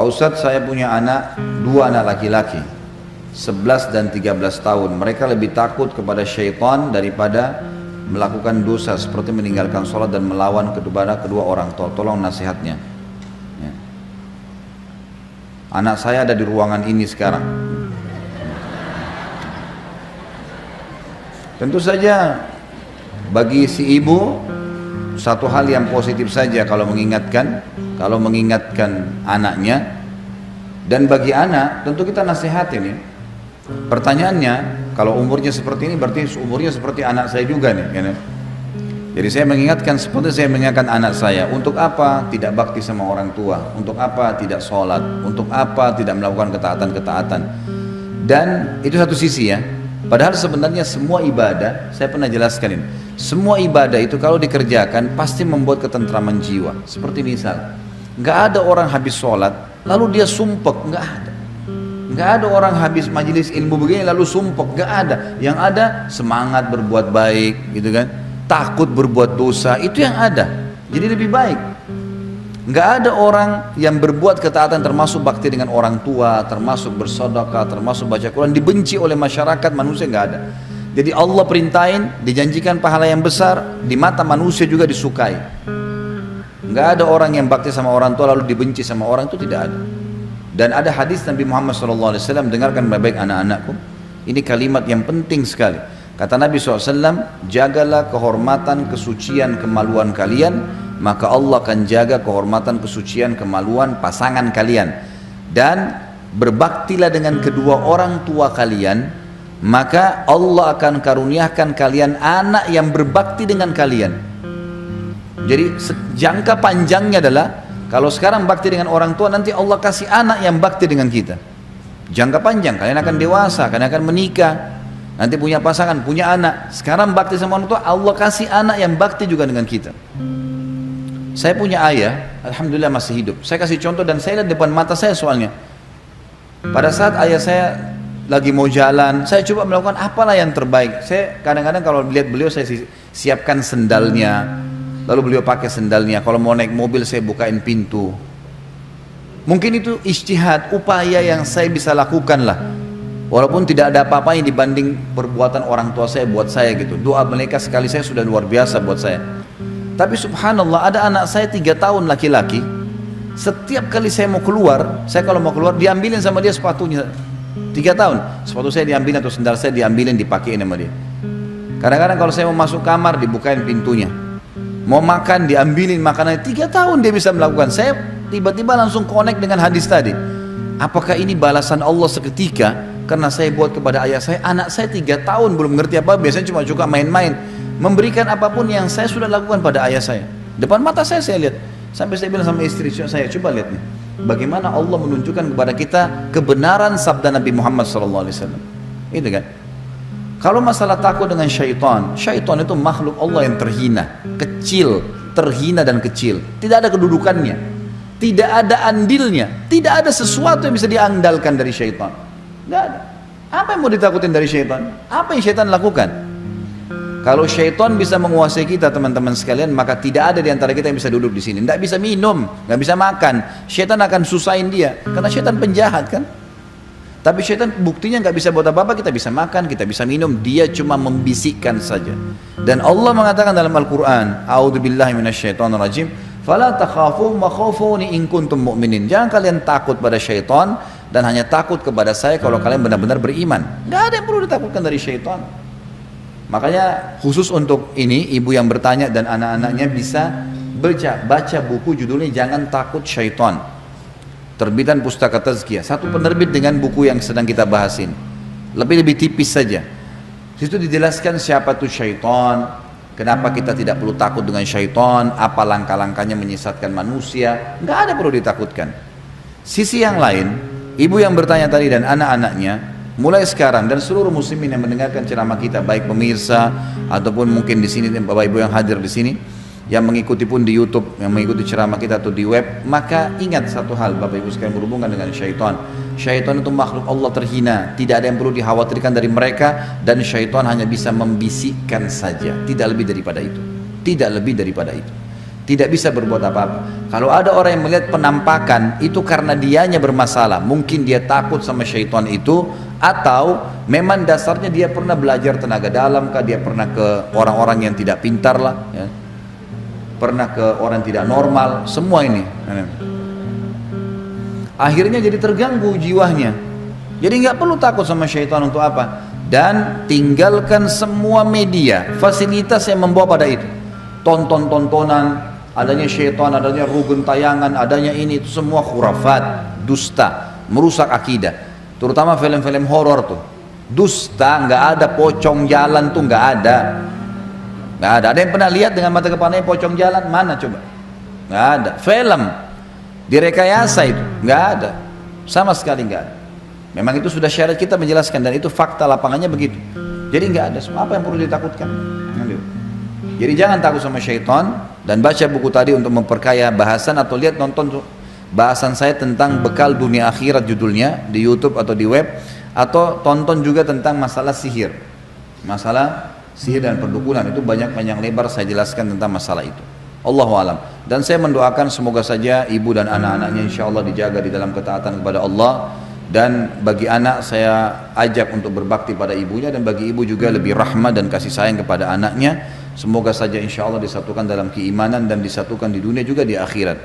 Ustadz, saya punya dua anak laki-laki, 11 dan 13 tahun. Mereka lebih takut kepada syaitan daripada melakukan dosa seperti meninggalkan sholat dan melawan kepada kedua orang tua. Tolong nasihatnya. Ya. Anak saya ada di ruangan ini sekarang. Tentu saja bagi si ibu satu hal yang positif saja kalau mengingatkan anaknya, dan bagi anak tentu kita nasihatin ya. Pertanyaannya, kalau umurnya seperti ini berarti umurnya seperti anak saya juga nih ya. Jadi saya mengingatkan seperti saya mengingatkan anak saya, untuk apa tidak bakti sama orang tua, untuk apa tidak sholat, untuk apa tidak melakukan ketaatan-ketaatan. Dan itu satu sisi ya. Padahal sebenarnya semua ibadah, saya pernah jelaskan ini, semua ibadah itu kalau dikerjakan pasti membuat ketentraman jiwa. Seperti misal, nggak ada orang habis sholat lalu dia sumpek, nggak ada. Nggak ada orang habis majelis ilmu begini lalu sumpek, nggak ada. Yang ada semangat berbuat baik, gitu kan? Takut berbuat dosa, itu yang ada. Jadi lebih baik. Nggak ada orang yang berbuat ketaatan termasuk bakti dengan orang tua, termasuk bersedekah, termasuk baca Quran, dibenci oleh masyarakat manusia, nggak ada. Jadi Allah perintahin, dijanjikan pahala yang besar, di mata manusia juga disukai. Nggak ada orang yang bakti sama orang tua lalu dibenci sama orang, itu tidak ada. Dan ada hadis Nabi Muhammad SAW, dengarkan baik-baik anak-anakku, ini kalimat yang penting sekali. Kata Nabi SAW, jagalah kehormatan, kesucian, kemaluan kalian, maka Allah akan jaga kehormatan, kesucian, kemaluan pasangan kalian. Dan berbaktilah dengan kedua orang tua kalian, maka Allah akan karuniakan kalian anak yang berbakti dengan kalian. Jadi jangka panjangnya adalah, kalau sekarang bakti dengan orang tua, nanti Allah kasih anak yang bakti dengan kita. Jangka panjang, kalian akan dewasa, kalian akan menikah, nanti punya pasangan, punya anak. Sekarang bakti sama orang tua, Allah kasih anak yang bakti juga dengan kita. Saya punya ayah, alhamdulillah masih hidup. Saya kasih contoh dan saya lihat depan mata saya soalnya. Pada saat ayah saya lagi mau jalan, saya coba melakukan apalah yang terbaik. Saya kadang-kadang kalau lihat beliau, saya siapkan sendalnya, lalu beliau pakai sendalnya. Kalau mau naik mobil, saya bukain pintu. Mungkin itu ijtihad, upaya yang saya bisa lakukan lah. Walaupun tidak ada apa-apanya dibanding perbuatan orang tua saya buat saya gitu. Doa mereka sekali saya sudah luar biasa buat saya. Tapi subhanallah, ada anak saya 3 tahun laki-laki, setiap kali saya mau keluar, saya kalau mau keluar diambilin sama dia sepatunya. 3 tahun, sepatu saya diambilin atau sendal saya diambilin, dipakein sama dia. Kadang-kadang kalau saya mau masuk kamar dibukain pintunya, mau makan diambilin makanannya. 3 tahun dia bisa melakukan. Saya tiba-tiba langsung connect dengan hadis tadi. Apakah ini balasan Allah seketika karena saya buat kepada ayah saya? Anak saya 3 tahun belum mengerti apa, biasanya cuma suka main-main, memberikan apapun yang saya sudah lakukan pada ayah saya. Depan mata saya lihat. Sampai saya bilang sama istri saya, coba lihat nih, bagaimana Allah menunjukkan kepada kita kebenaran sabda Nabi Muhammad SAW. Itu kan. Kalau masalah takut dengan syaitan, syaitan itu makhluk Allah yang terhina, kecil, terhina dan kecil. Tidak ada kedudukannya, tidak ada andilnya, tidak ada sesuatu yang bisa diandalkan dari syaitan. Tidak ada. Apa yang mau ditakutin dari syaitan? Apa yang syaitan lakukan? Kalau syaitan bisa menguasai kita teman-teman sekalian, maka tidak ada di antara kita yang bisa duduk di sini. Tidak bisa minum, nggak bisa makan. Syaitan akan susahin dia, karena syaitan penjahat kan. Tapi syaitan buktinya nggak bisa buat apa-apa, kita bisa makan, kita bisa minum, dia cuma membisikkan saja. Dan Allah mengatakan dalam Al-Quran, A'udzubillahi minasyaitonirrajim, fala takhafu ma khafuni in kuntum mu'minin. Jangan kalian takut pada syaitan, dan hanya takut kepada saya kalau kalian benar-benar beriman. Nggak ada yang perlu ditakutkan dari syaitan. Makanya khusus untuk ini, ibu yang bertanya dan anak-anaknya bisa baca buku judulnya Jangan Takut Syaitan, terbitan Pustaka Tazkiyah, satu penerbit dengan buku yang sedang kita bahasin. Lebih tipis saja. Situ dijelaskan siapa itu syaitan, kenapa kita tidak perlu takut dengan syaitan, apa langkah-langkahnya menyesatkan manusia. Nggak ada perlu ditakutkan. Sisi yang lain, ibu yang bertanya tadi dan anak-anaknya, mulai sekarang dan seluruh muslimin yang mendengarkan ceramah kita, baik pemirsa ataupun mungkin di sini Bapak Ibu yang hadir di sini, yang mengikuti pun di YouTube, yang mengikuti ceramah kita atau di web, maka ingat satu hal Bapak Ibu sekalian berhubungan dengan syaitan. Syaitan itu makhluk Allah terhina, tidak ada yang perlu dikhawatirkan dari mereka, dan syaitan hanya bisa membisikkan saja, tidak lebih daripada itu. Tidak lebih daripada itu. tidak bisa berbuat apa-apa. Kalau ada orang yang melihat penampakan itu karena dianya bermasalah, mungkin dia takut sama syaitan itu, atau memang dasarnya dia pernah belajar tenaga dalam kah, dia pernah ke orang-orang yang tidak pintar lah ya, pernah ke orang tidak normal, semua ini akhirnya jadi terganggu jiwanya. Jadi nggak perlu takut sama syaitan untuk apa, dan tinggalkan semua media fasilitas yang membawa pada itu, tontonan, adanya syaitan, adanya rugun tayangan, adanya ini, itu semua khurafat, dusta, merusak akidah. Terutama film-film horor tuh, dusta, nggak ada pocong jalan tuh, nggak ada. Ada yang pernah lihat dengan mata kepalanya pocong jalan? Mana coba? Nggak ada. Film direkayasa itu, nggak ada, sama sekali nggak ada. Memang itu sudah syariat kita menjelaskan, dan itu fakta lapangannya begitu. Jadi nggak ada. Apa yang perlu ditakutkan? Jadi jangan takut sama syaitan, dan baca buku tadi untuk memperkaya bahasan, atau lihat nonton bahasan saya tentang bekal dunia akhirat judulnya di YouTube atau di web, atau tonton juga tentang masalah sihir dan perdukunan. Itu banyak panjang lebar saya jelaskan tentang masalah itu. Allahu alam. Dan saya mendoakan semoga saja ibu dan anak-anaknya insya Allah dijaga di dalam ketaatan kepada Allah. Dan bagi anak saya ajak untuk berbakti pada ibunya, dan bagi ibu juga lebih rahmat dan kasih sayang kepada anaknya. Semoga saja insya Allah disatukan dalam keimanan dan disatukan di dunia juga di akhirat.